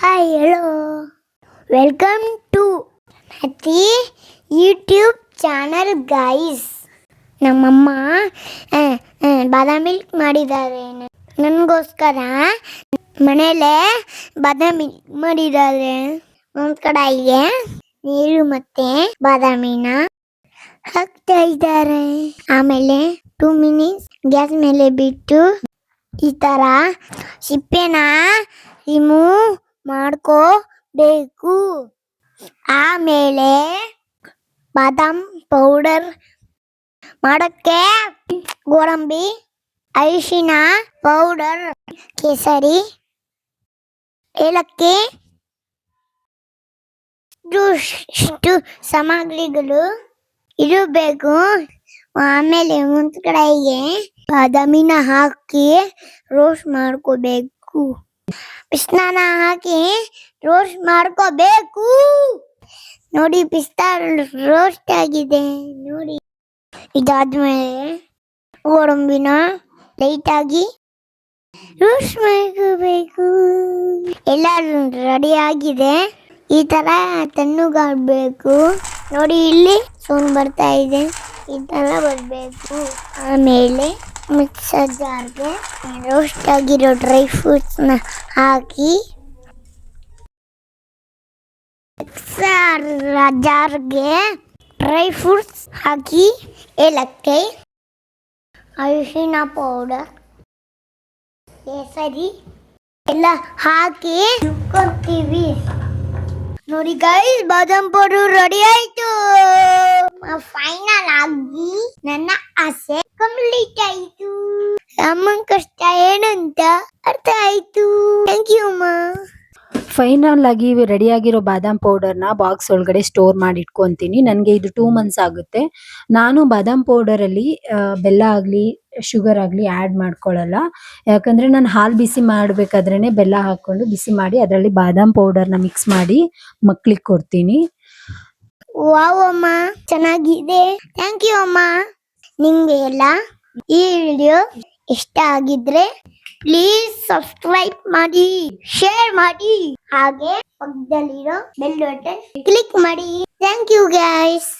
Hi, hello. Welcome to Happy YouTube channel, guys. ನಮ್ಮಮ್ಮ ಬಾದಾಮ್ milk ಮಾಡಿದ್ದಾರೆ ನನಗೋಸ್ಕರ. ಮನೇಲೆ ಬಾದಾಮ್ ಮಿಲ್ಕ್ ಮಾಡಿದ್ದಾರೆ. ಒಂದು ಕಡಾಯಿಗೆ ನೀರು ಮತ್ತೆ ಬಾದಾಮಿನ ಹಾಕ್ತಾ ಇದ್ದಾರೆ. ಆಮೇಲೆ 2 ಮಿನಿಟ್ಸ್ ಗ್ಯಾಸ್ ಮೇಲೆ ಬಿಟ್ಟು ಈ ತರ ಸಿಪ್ಪೆನ ರಿಮೂವ್ ಮಾಡ್ಕೋಬೇಕು. ಆಮೇಲೆ ಬಾದಾಮ್ ಪೌಡರ್ ಮಾಡಕ್ಕೆ ಗೋಡಂಬಿ, ಅರಿಶಿನ ಪೌಡರ್, ಕೇಸರಿ, ಏಲಕ್ಕಿ ಇಷ್ಟು ಸಾಮಗ್ರಿಗಳು ಇರಬೇಕು. ಆಮೇಲೆ ಒಂದು ಕಡೆಗೆ ಬಾದಾಮಿನ ಹಾಕಿ ರೋಸ್ಟ್ ಮಾಡ್ಕೋಬೇಕು. ಪಿಸ್ತಾನ ಹಾಕಿ ರೋಸ್ಟ್ ಮಾಡ್ಕೋಬೇಕು. ನೋಡಿ, ಪಿಸ್ತಾ ರೋಸ್ಟ್ ಆಗಿದೆ ನೋಡಿ. ಇದಾದ್ಮೇಲೆ ಗೋಡಂಬಿನ ಲೈಟ್ ಆಗಿ ರೋಸ್ಟ್ ಮಾಡ್ಕೋಬೇಕು. ಎಲ್ಲ ರೆಡಿ ಆಗಿದೆ. ಈ ತರ ತಣ್ಣಗಾಗಬೇಕು. ನೋಡಿ, ಇಲ್ಲಿ ಸೌಂಡ್ ಬರ್ತಾ ಇದೆ. ಈ ತರ ಬರ್ಬೇಕು. ಆಮೇಲೆ ಮಿಕ್ಸರ್ ಜಾರ್ಗೆ ರೋಸ್ಟ್ ಆಗಿರೋ ಡ್ರೈ ಫ್ರೂಟ್ಸ್ ನ ಹಾಕಿ ಮಿಕ್ಸರ್ ಜಾರ್ಗೆ ಡ್ರೈ ಫ್ರೂಟ್ಸ್ ಹಾಕಿ ಏಲಕ್ಕಿ, ಅರಿಶಿನ ಪೌಡರ್, ಕೇಸರಿ ಎಲ್ಲ ಹಾಕಿ ರುಬ್ಕೊತೀವಿ. ನೋಡಿ ಗೈಸ್, ಬಾದಾಮ್ ಪೌಡರ್ ರೆಡಿ ಆಯ್ತು. ಫೈನಲ್ ಆಗಿ ನನ್ನ ಆಸೆ ಕಂಪ್ಲೀಟ್ ಆಯ್ತು. ಅಮ್ಮನ ಕಷ್ಟ ಏನಂತ ಅರ್ಥ ಆಯ್ತು. ಥ್ಯಾಂಕ್ ಯು ಅಮ್ಮ. ಫೈನಲ್ ಆಗಿ ರೆಡಿಯಾಗಿರೋ ಬಾದಾಮ್ ಪೌಡರ್ನ ಬಾಕ್ಸ್ ಒಳಗಡೆ ಸ್ಟೋರ್ ಮಾಡಿ ಇಟ್ಕೊತೀನಿ. ನನಗೆ ಇದು 2 ಮಂತ್ಸ್ ಆಗುತ್ತೆ. ನಾನು ಬಾದಾಮ್ ಪೌಡರಲ್ಲಿ ಬೆಲ್ಲ ಆಗಲಿ ಶುಗರ್ ಆಗಲಿ ಆ್ಯಡ್ ಮಾಡ್ಕೊಳ್ಳಲ್ಲ. ಯಾಕಂದರೆ ನಾನು ಹಾಲು ಬಿಸಿ ಮಾಡಬೇಕಾದ್ರೇ ಬೆಲ್ಲ ಹಾಕ್ಕೊಂಡು ಬಿಸಿ ಮಾಡಿ ಅದರಲ್ಲಿ ಬಾದಾಮ್ ಪೌಡರ್ನ ಮಿಕ್ಸ್ ಮಾಡಿ ಮಕ್ಳಿಗೆ ಕೊಡ್ತೀನಿ. ವಾವ್ ಅಮ್ಮ, ಚೆನ್ನಾಗಿದೆ. ಥ್ಯಾಂಕ್ ಯು ಅಮ್ಮ. ನಿಮ್ಗೆ ಎಲ್ಲ ಈ ವಿಡಿಯೋ ಇಷ್ಟ ಆಗಿದ್ರೆ ಪ್ಲೀಸ್ ಸಬ್ಸ್ಕ್ರೈಬ್ ಮಾಡಿ, ಶೇರ್ ಮಾಡಿ, ಹಾಗೆ ಪಕ್ಕದಲ್ಲಿರೋ ಬೆಲ್ ಬಟನ್ ಕ್ಲಿಕ್ ಮಾಡಿ. Thank you guys.